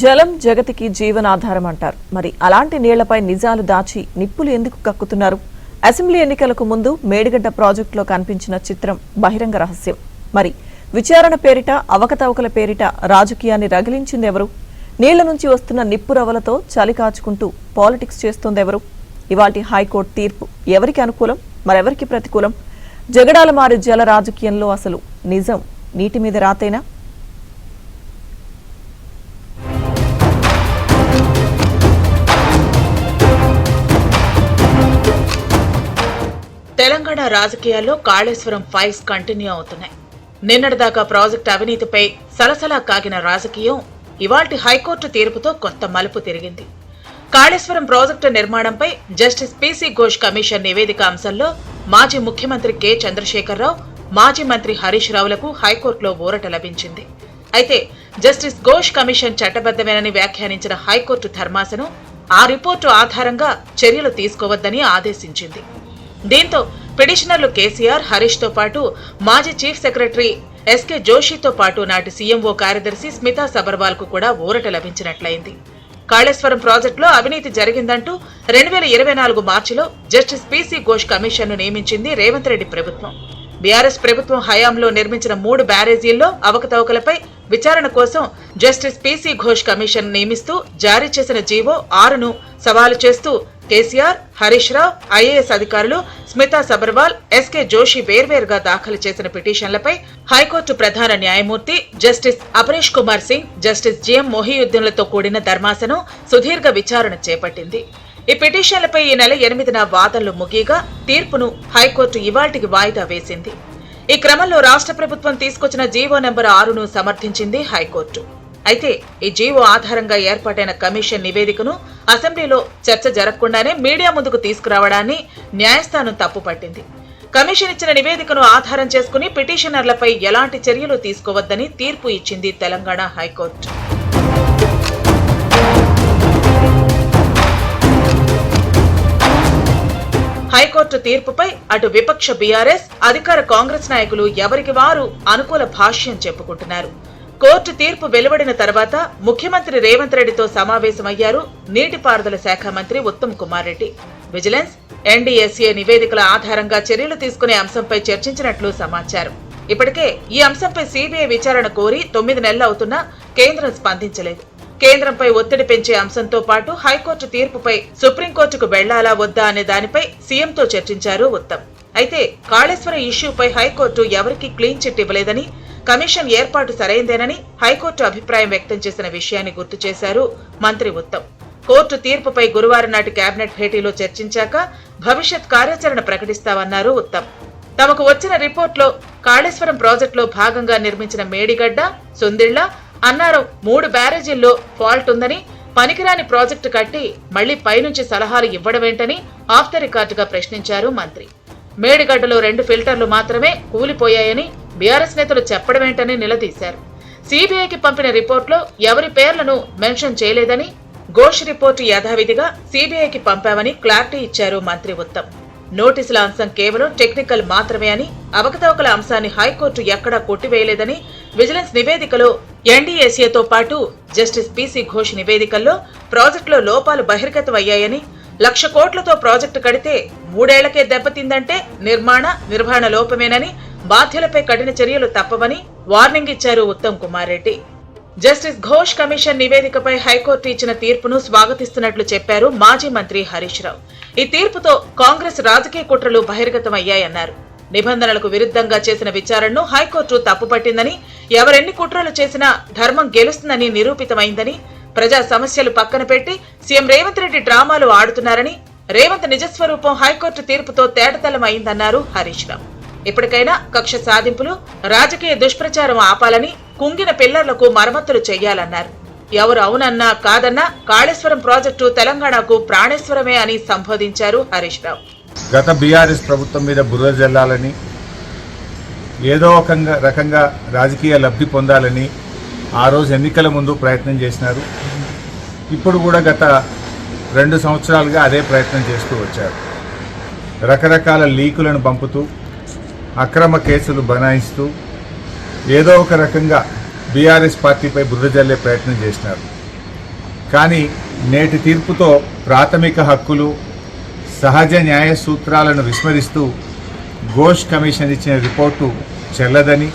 జలం జగతికి జీవనాధారం అంటారు. మరి అలాంటి నీళ్లపై నిజాలు దాచి నిప్పులు ఎందుకు కక్కుతున్నారు? అసెంబ్లీ ఎన్నికలకు ముందు మేడిగడ్డ ప్రాజెక్టులో కనిపించిన చిత్రం బహిరంగ రహస్యం. మరి విచారణ పేరిట, అవకతవకల పేరిట రాజకీయాన్ని రగిలించిందెవరు? నీళ్ల నుంచి వస్తున్న నిప్పు రవ్వలతో చలి కాచుకుంటూ పాలిటిక్స్ చేస్తోందెవరు? ఇవాల్టి హైకోర్టు తీర్పు ఎవరికి అనుకూలం, మరెవరికి ప్రతికూలం? జగడాల మారి జల రాజకీయంలో అసలు నిజం నీటి మీద రాతేనా? తెలంగాణ రాజకీయాల్లో కాళేశ్వరం ఫైల్స్ కంటిన్యూ అవుతున్నాయి. నిన్నటిదాకా ప్రాజెక్టు అవినీతిపై సలసలా కాగిన రాజకీయం ఇవాల్టి హైకోర్టు తీర్పుతో కొత్త మలుపు తిరిగింది. కాళేశ్వరం ప్రాజెక్టు నిర్మాణంపై జస్టిస్ పీసీ ఘోష్ కమిషన్ నివేదిక అంశంలో మాజీ ముఖ్యమంత్రి కె చంద్రశేఖరరావు, మాజీ మంత్రి హరీష్ రావులకు హైకోర్టులో ఊరట లభించింది. అయితే జస్టిస్ ఘోష్ కమిషన్ చట్టబద్దమేనని వ్యాఖ్యానించిన హైకోర్టు ధర్మాసనం ఆ రిపోర్టు ఆధారంగా చర్యలు తీసుకోవద్దని ఆదేశించింది. దీంతో పిటిషనర్లు కేసీఆర్, హరీష్ తో పాటు మాజీ చీఫ్ సెక్రటరీ ఎస్కే జోషితో పాటు నాటి సీఎంఓ కార్యదర్శి స్మితా సబర్వాల్ కు కూడా ఊరట లభించినట్లయింది. కాళేశ్వరం ప్రాజెక్టులో అవినీతి జరిగిందంటూ 2024 మార్చిలో జస్టిస్ పీసీ ఘోష్ కమిషన్ ను నియమించింది రేవంత్ రెడ్డి ప్రభుత్వం. బీఆర్ఎస్ ప్రభుత్వం హయాంలో నిర్మించిన 3 బ్యారేజీల్లో అవకతవకలపై విచారణ కోసం జస్టిస్ పీసీ ఘోష్ కమిషన్ నియమిస్తూ జారీ చేసిన జీవో 6ను సవాలు చేస్తూ కేసీఆర్, హరీష్ రావు, ఐఏఎస్ అధికారులు స్మితా సబర్వాల్, ఎస్కే జోషి వేర్వేరుగా దాఖలు చేసిన పిటిషన్లపై హైకోర్టు ప్రధాన న్యాయమూర్తి justice Aparesh Kumar Singh, justice GM మొహియుద్దీన్లతో కూడిన ధర్మాసనం సుదీర్ఘ విచారణ చేపట్టింది. ఈ పిటిషన్లపై ఈ నెల 8న వాదనలు ముగియగా తీర్పును హైకోర్టు ఇవాళ్టికి వాయిదా వేసింది. ఈ క్రమంలో రాష్ట్ర ప్రభుత్వం తీసుకొచ్చిన జీవో నెంబర్ 6ను సమర్థించింది హైకోర్టు. అయితే ఈ జీవో ఆధారంగా ఏర్పాటైన కమిషన్ నివేదికను అసెంబ్లీలో చర్చ జరగకుండానే మీడియా ముందుకు తీసుకురావడాన్ని న్యాయస్థానం తప్పుపట్టింది. కమిషన్ ఇచ్చిన నివేదికను ఆధారం చేసుకుని పిటిషనర్లపై ఎలాంటి చర్యలు తీసుకోవద్దని తీర్పు ఇచ్చింది తెలంగాణ హైకోర్టు. హైకోర్టు తీర్పుపై అటు విపక్ష బీఆర్ఎస్, అధికార కాంగ్రెస్ నాయకులు ఎవరికి వారు అనుకూల భాష్యం చెప్పుకుంటున్నారు. కోర్టు తీర్పు వెలువడిన తర్వాత ముఖ్యమంత్రి రేవంత్ రెడ్డితో సమావేశమయ్యారు నీటిపారుదల శాఖ మంత్రి ఉత్తమ్ కుమార్ రెడ్డి. విజిలెన్స్, ఎన్డీఎస్ఏ నివేదికల ఆధారంగా చర్యలు తీసుకునే అంశంపై చర్చించినట్లు సమాచారం. ఇప్పటికే ఈ అంశంపై సీబీఐ విచారణ కోరి 9 నెలలు అవుతున్నా కేంద్రం స్పందించలేదు. కేంద్రంపై ఒత్తిడి పెంచే అంశంతో పాటు హైకోర్టు తీర్పుపై సుప్రీంకోర్టుకు వెళ్లాలా వద్దా అనే దానిపై సీఎంతో చర్చించారు ఉత్తమ్. అయితే కాళేశ్వరం ఇష్యూపై హైకోర్టు ఎవరికీ క్లీన్ చిట్ ఇవ్వలేదని, కమిషన్ ఏర్పాటు సరైందేనని హైకోర్టు అభిప్రాయం వ్యక్తం చేసిన విషయాన్ని గుర్తు చేశారు మంత్రి ఉత్తమ్. కోర్టు తీర్పుపై గురువారం నాటి కేబినెట్ భేటీలో చర్చించాక భవిష్యత్ కార్యాచరణ ప్రకటిస్తామన్నారు ఉత్తమ్. తమకు వచ్చిన రిపోర్టులో కాళేశ్వరం ప్రాజెక్టులో భాగంగా నిర్మించిన మేడిగడ్డ, సుందిళ్ల, అన్నారం 3 బ్యారేజీల్లో ఫాల్ట్ ఉందని, పనికిరాని ప్రాజెక్టు కట్టి మళ్లీ పైనుంచి సలహాలు ఇవ్వడమేంటని ఆఫ్ ద రికార్డుగా ప్రశ్నించారు మంత్రి. మేడిగడ్డలో 2 ఫిల్టర్లు మాత్రమే కూలిపోయాయని బీఆర్ఎస్ నేతలు చెప్పడమేంటని నిలదీశారు. సీబీఐకి పంపిన రిపోర్టులో ఎవరి పేర్లను మెన్షన్ చేయలేదని, ఘోష్ రిపోర్టు యథావిధిగా సీబీఐకి పంపామని క్లారిటీ ఇచ్చారు మంత్రి ఉత్తమ్. నోటీసుల అంశం కేవలం టెక్నికల్ మాత్రమే అని, అవకతవకల అంశాన్ని హైకోర్టు ఎక్కడా కొట్టివేయలేదని, విజిలెన్స్ నివేదికలో ఎన్డీఎస్ఏతో పాటు జస్టిస్ పీసీ ఘోష్ నివేదికల్లో ప్రాజెక్టులో లోపాలు బహిర్గతం అయ్యాయని, 1,00,000 కోట్లతో ప్రాజెక్టు కడితే 3 ఏళ్లకే దెబ్బతిందంటే నిర్వహణ లోపమేనని, బాధ్యులపై కఠిన చర్యలు తప్పవని వార్నింగ్ ఇచ్చారు ఉత్తమ్ కుమార్ రెడ్డి. జస్టిస్ ఘోష్ కమిషన్ నివేదికపై హైకోర్టు ఇచ్చిన తీర్పును స్వాగతిస్తున్నట్లు చెప్పారు మాజీ మంత్రి హరీష్ రావు. ఈ తీర్పుతో కాంగ్రెస్ రాజకీయ కుట్రలు బహిర్గతం అయ్యాయన్నారు. నిబంధనలకు విరుద్ధంగా చేసిన విచారణను హైకోర్టు తప్పుపట్టిందని, ఎవరెన్ని కుట్రలు చేసినా ధర్మం గెలుస్తుందని నిరూపితమైందని, ప్రజా సమస్యలు పక్కన పెట్టి సీఎం రేవంత్ రెడ్డి డ్రామాలు ఆడుతున్నారని, రేవంత్ నిజస్వరూపం హైకోర్టు తీర్పుతో తేటతెల్లమైందన్నారు హరీష్ రావు. ఇప్పటికైనా కక్ష సాధింపులు, రాజకీయ దుష్ప్రచారం ఆపాలని, కుంగిన పిల్లర్లకు మరమ్మతులు చేయాలన్నారు. ఎవరు అవునన్నా కాదన్నా కాళేశ్వరం ప్రాజెక్టు తెలంగాణకు ప్రాణేశ్వరమే అని సంబోధించారు హరీష్ రావు. గత బీఆర్ఎస్ ప్రభుత్వం మీద బురద జల్లాలని, ఏదో ఒక రకంగా రాజకీయ లబ్ధి పొందాలని ఆ రోజు ఎన్నికల ముందు ప్రయత్నం చేసినారు. ఇప్పుడు కూడా గత 2 సంవత్సరాలుగా అదే ప్రయత్నం చేస్తూ వచ్చారు. రకరకాల లీకులను పంపుతూ, అక్రమ కేసులు బనాయిస్తూ ఏదో ఒక రకంగా బీఆర్ఎస్ పార్టీపై బురద జల్లే ప్రయత్నం చేసినారు. కానీ నేటి తీర్పుతో ప్రాథమిక హక్కులు సహజ న్యాయ సూత్రాలను విస్మరిస్తూ ఘోష్ కమిషన్ ఇచ్చిన రిపోర్టు చెల్లదని,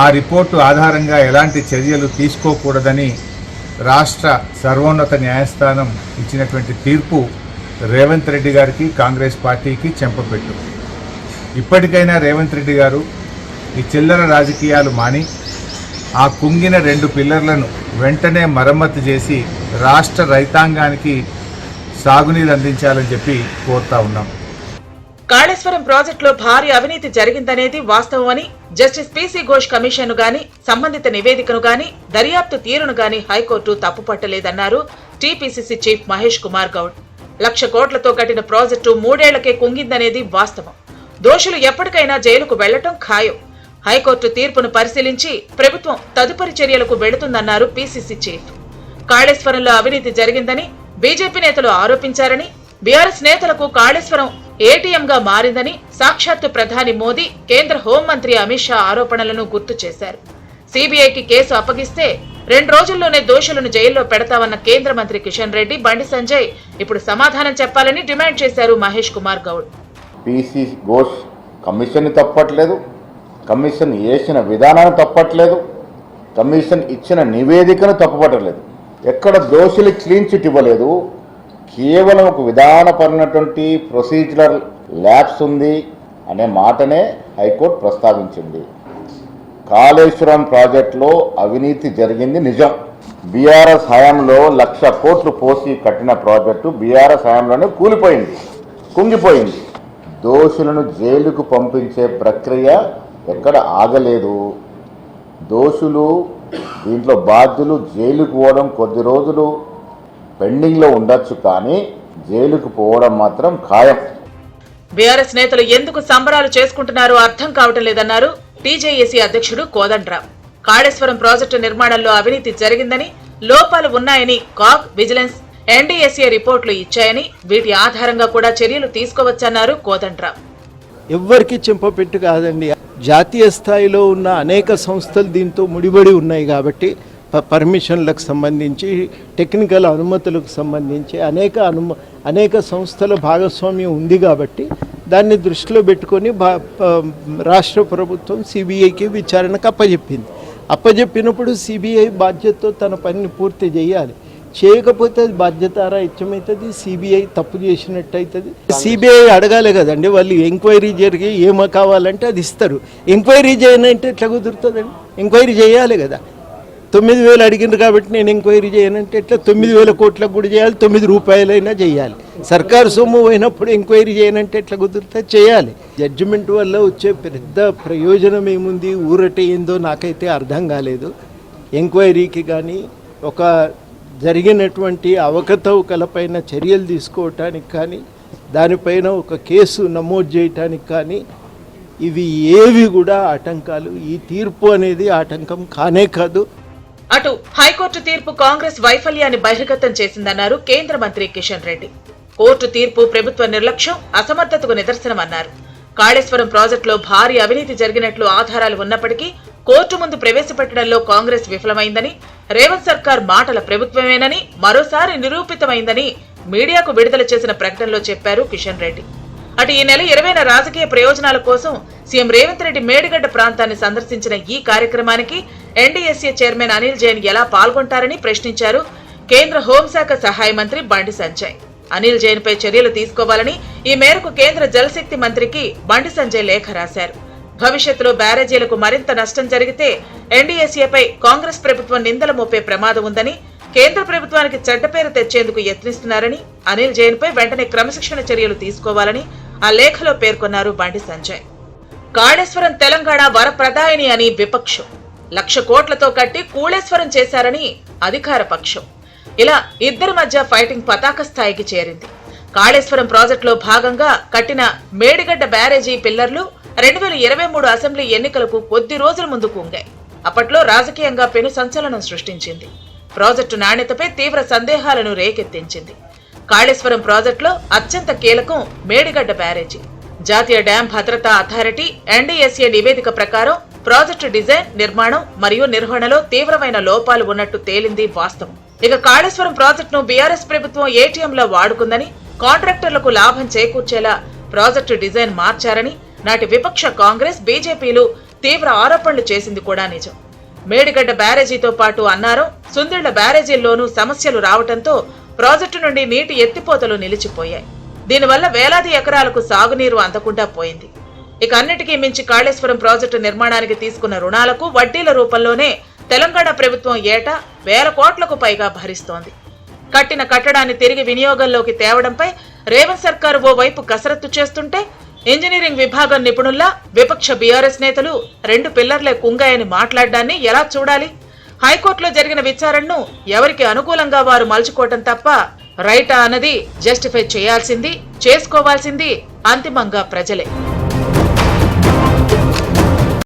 ఆ రిపోర్టు ఆధారంగా ఎలాంటి చర్యలు తీసుకోకూడదని రాష్ట్ర సర్వోన్నత న్యాయస్థానం ఇచ్చినటువంటి తీర్పు రేవంత్ రెడ్డి గారికి, కాంగ్రెస్ పార్టీకి చెంపపెట్టు. ఇప్పటికైనా రేవంత్ రెడ్డి గారు ఈ చిల్లర రాజకీయాలు మాని ఆ కుంగిన 2 పిల్లర్లను వెంటనే మరమ్మతు చేసి రాష్ట్ర రైతాంగానికి సాగునీరు అందించాలని చెప్పి కోరుతా ఉన్నాం. కాళేశ్వరం ప్రాజెక్టులో భారీ అవినీతి జరిగిందనేది వాస్తవమని జస్టిస్ పీసీ ఘోష్ కమిషన్ ను గాని, సంబంధిత నివేదికను గాని, దర్యాప్తు తీరును గాని హైకోర్టు తప్పుపట్టలేదన్నారు టీపీసీసీ చీఫ్ మహేష్ కుమార్ గౌడ్. 1,00,000 కోట్లతో కట్టిన ప్రాజెక్టు 3 ఏళ్లకే కుంగిందనేది వాస్తవం. దోషులు ఎప్పటికైనా జైలుకు వెళ్లటం ఖాయం. హైకోర్టు తీర్పును పరిశీలించి ప్రభుత్వం తదుపరి చర్యలకు వెళుతుందన్నారు పీసీసీ చీఫ్. కాళేశ్వరంలో అవినీతి జరిగిందని బీజేపీ నేతలు ఆరోపించారని, బీఆర్ఎస్ నేతలకు కాళేశ్వరం ఏటీఎంగా మారిందని సాక్షాత్తు ప్రధాని మోదీ, కేంద్ర హోంమంత్రి అమిత్ షా ఆరోపణలను గుర్తు చేశారు. సీబీఐకి కేసు అప్పగిస్తే 2 రోజుల్లోనే దోషులను జైల్లో పెడతామన్న కేంద్ర మంత్రి కిషన్ రెడ్డి, బండి సంజయ్ ఇప్పుడు సమాధానం చెప్పాలని డిమాండ్ చేశారు మహేష్ కుమార్ గౌడ్. పీసీ ఘోష్ కమిషన్ తప్పట్లేదు, కమిషన్ వేసిన విధానాన్ని తప్పట్లేదు, కమిషన్ ఇచ్చిన నివేదికను తప్పుపట్టలేదు. ఎక్కడ దోషులు క్లీన్ చిట్ ఇవ్వలేదు. కేవలం ఒక విధానపరమైనటువంటి ప్రొసీజరల్ ల్యాబ్స్ ఉంది అనే మాటనే హైకోర్టు ప్రస్తావించింది. కాళేశ్వరం ప్రాజెక్టులో అవినీతి జరిగింది నిజం. బీఆర్ఎస్ హయాంలో 1,00,000 కోట్లు పోసి కట్టిన ప్రాజెక్టు బీఆర్ఎస్ హయాంలోనే కూలిపోయింది, కుంగిపోయింది. దోషులను జైలుకు పంపించే ప్రక్రియ ఎక్కడ ఆగలేదు. దోషులు, దీంట్లో బాధ్యులు జైలుకు పోవడం కొద్ది రోజులు పెండింగ్లో ఉండొచ్చు, కానీ జైలుకు పోవడం మాత్రం ఖాయం. బీఆర్ఎస్ నేతలు ఎందుకు సంబరాలు చేసుకుంటున్నారో అర్థం కావటం లేదన్నారు టీజేఏసీ అధ్యక్షుడు కోదండరాం. కాళేశ్వరం ప్రాజెక్టు నిర్మాణంలో అవినీతి జరిగిందని, లోపాలు ఉన్నాయని కాగ్, విజిలెన్స్, ఎన్డీఎస్ఏ రిపోర్టులు ఇచ్చాయని, వీటి ఆధారంగా కూడా చర్యలు తీసుకోవచ్చన్నారు కోదండరాం. ఎవ్వరికి చెంపపెట్టు కాదండి. జాతీయ స్థాయిలో ఉన్న అనేక సంస్థలు దీంతో ముడిపడి ఉన్నాయి కాబట్టి పర్మిషన్లకు సంబంధించి, టెక్నికల్ అనుమతులకు సంబంధించి అనేక సంస్థల భాగస్వామ్యం ఉంది కాబట్టి దాన్ని దృష్టిలో పెట్టుకొని రాష్ట్ర ప్రభుత్వం సిబిఐకి విచారణకు అప్పజెప్పినప్పుడు సిబిఐ బాధ్యతతో తన పనిని పూర్తి చేయాలి. చేయకపోతే అది బాధ్యతారాహిత్యమవుతుంది, సిబిఐ తప్పు చేసినట్టు అవుతుంది. సిబిఐ అడగాలి కదండి, వాళ్ళు ఎంక్వైరీ జరిగి ఏమో కావాలంటే అది ఇస్తారు. ఎంక్వైరీ చేయనంటే ఎట్లా కుదురుతుందండి? ఎంక్వైరీ చేయాలి కదా. 9,000 అడిగినారు కాబట్టి నేను ఎంక్వైరీ చేయనంటే ఎట్లా? 9,000 కోట్లకు కూడా చేయాలి, 9 రూపాయలైనా చేయాలి. సర్కారు సొమ్ము పోయినప్పుడు ఎంక్వైరీ చేయనంటే ఎట్లా కుదురుతుంది? చేయాలి. జడ్జిమెంట్ వల్ల వచ్చే పెద్ద ప్రయోజనం ఏముంది, ఊరట ఏందో నాకైతే అర్థం కాలేదు. ఎంక్వైరీకి కానీ, ఒక జరిగినటువంటి అవకతవకలపైన చర్యలు తీసుకోవటానికి కానీ, దానిపైన ఒక కేసు నమోదు చేయటానికి కానీ, ఇవి ఏవి కూడా ఆటంకాలు. ఈ తీర్పు అనేది ఆటంకం కానే కాదు. అటు హైకోర్టు తీర్పు కాంగ్రెస్ వైఫల్యాన్ని బహిర్గతం చేసిందన్నారు కేంద్ర మంత్రి కిషన్ రెడ్డి. కోర్టు తీర్పు ప్రభుత్వ నిర్లక్ష్యం, అసమర్థతకు నిదర్శనమన్నారు. కాళేశ్వరం ప్రాజెక్టులో భారీ అవినీతి జరిగినట్లు ఆధారాలు ఉన్నప్పటికీ కోర్టు ముందు ప్రవేశపెట్టడంలో కాంగ్రెస్ విఫలమైందని, రేవంత్ సర్కార్ మాటల ప్రభుత్వమేనని మరోసారి నిరూపితమైందని మీడియాకు విడుదల చేసిన ప్రకటనలో చెప్పారు కిషన్ రెడ్డి. అటు ఈ నెల 20న రాజకీయ ప్రయోజనాల కోసం సీఎం రేవంత్ రెడ్డి మేడిగడ్డ ప్రాంతాన్ని సందర్శించిన ఈ కార్యక్రమానికి ఎన్డీఎస్ఏ చైర్మన్ అనిల్ జైన్ ఎలా పాల్గొంటారని ప్రశ్నించారు కేంద్ర హోంశాఖ సహాయ మంత్రి బండి సంజయ్. అనిల్ జైన్ పై చర్యలు తీసుకోవాలని ఈ మేరకు కేంద్ర జలశక్తి మంత్రికి బండి సంజయ్ లేఖ రాశారు. భవిష్యత్తులో బ్యారేజీలకు మరింత నష్టం జరిగితే ఎన్డీఎస్ఏపై కాంగ్రెస్ ప్రభుత్వం నిందలు మోపే ప్రమాదం ఉందని, కేంద్ర ప్రభుత్వానికి చెడ్డ పేరు తెచ్చేందుకు యత్నిస్తున్నారని, అనిల్ జైన్ పై వెంటనే క్రమశిక్షణ చర్యలు తీసుకోవాలని ఆ లేఖలో పేర్కొన్నారు బండి సంజయ్. కాళేశ్వరం తెలంగాణ వరప్రదాయిని అని విపక్షం, 1,00,000 కోట్లతో కట్టి కూళేశ్వరం చేశారని అధికార పక్షం. ఇలా ఇద్దరి మధ్య ఫైటింగ్ పతాక స్థాయికి చేరింది. కాళేశ్వరం ప్రాజెక్టులో భాగంగా కట్టిన మేడిగడ్డ బ్యారేజీ పిల్లర్లు 2023 అసెంబ్లీ ఎన్నికలకు కొద్ది రోజుల ముందు కుంగాయి. అప్పట్లో రాజకీయంగా పెను సంచలనం సృష్టించింది. ప్రాజెక్టు నాణ్యతపై తీవ్ర సందేహాలను రేకెత్తించింది. కాళేశ్వరం ప్రాజెక్టులో అత్యంత కీలకం మేడిగడ్డ బ్యారేజీ. జాతీయ డ్యాం భద్రతా అథారిటీ ఎన్డీఎస్ఏ నివేదిక ప్రకారం ప్రాజెక్టు డిజైన్, నిర్మాణం మరియు నిర్వహణలో తీవ్రమైన లోపాలు ఉన్నట్టు తేలింది వాస్తవం. ఇక కాళేశ్వరం ప్రాజెక్టును బీఆర్ఎస్ ప్రభుత్వం ఏటీఎంలో వాడుకుందని, కాంట్రాక్టర్లకు లాభం చేకూర్చేలా ప్రాజెక్టు డిజైన్ మార్చారని నాటి విపక్ష కాంగ్రెస్, బీజేపీలు తీవ్ర ఆరోపణలు చేసింది కూడా నిజం. మేడిగడ్డ బ్యారేజీతో పాటు అన్నారం, సుందిళ్ల బ్యారేజీల్లోనూ సమస్యలు రావడంతో ప్రాజెక్టు నుండి నీటి ఎత్తిపోతలు నిలిచిపోయాయి. దీనివల్ల వేలాది ఎకరాలకు సాగునీరు అందకుండా పోయింది. ఇక అన్నిటికీ మించి కాళేశ్వరం ప్రాజెక్టు నిర్మాణానికి తీసుకున్న రుణాలకు వడ్డీల రూపంలోనే తెలంగాణ ప్రభుత్వం ఏటా 1000 కోట్లకు పైగా భరిస్తోంది. కట్టిన కట్టడాన్ని తిరిగి వినియోగంలోకి తేవడంపై రేవంత్ సర్కారు ఓ వైపు కసరత్తు చేస్తుంటే, ఇంజనీరింగ్ విభాగం నిపుణుల్లా విపక్ష బీఆర్ఎస్ నేతలు 2 పిల్లర్లే కుంగాయని మాట్లాడడాన్ని ఎలా చూడాలి? హైకోర్టులో జరిగిన విచారణను ఎవరికి అనుకూలంగా వారు మలుచుకోవటం తప్ప రైటా అన్నది జస్టిఫై చేయాల్సింది, చేసుకోవాల్సింది అంతిమంగా ప్రజలే.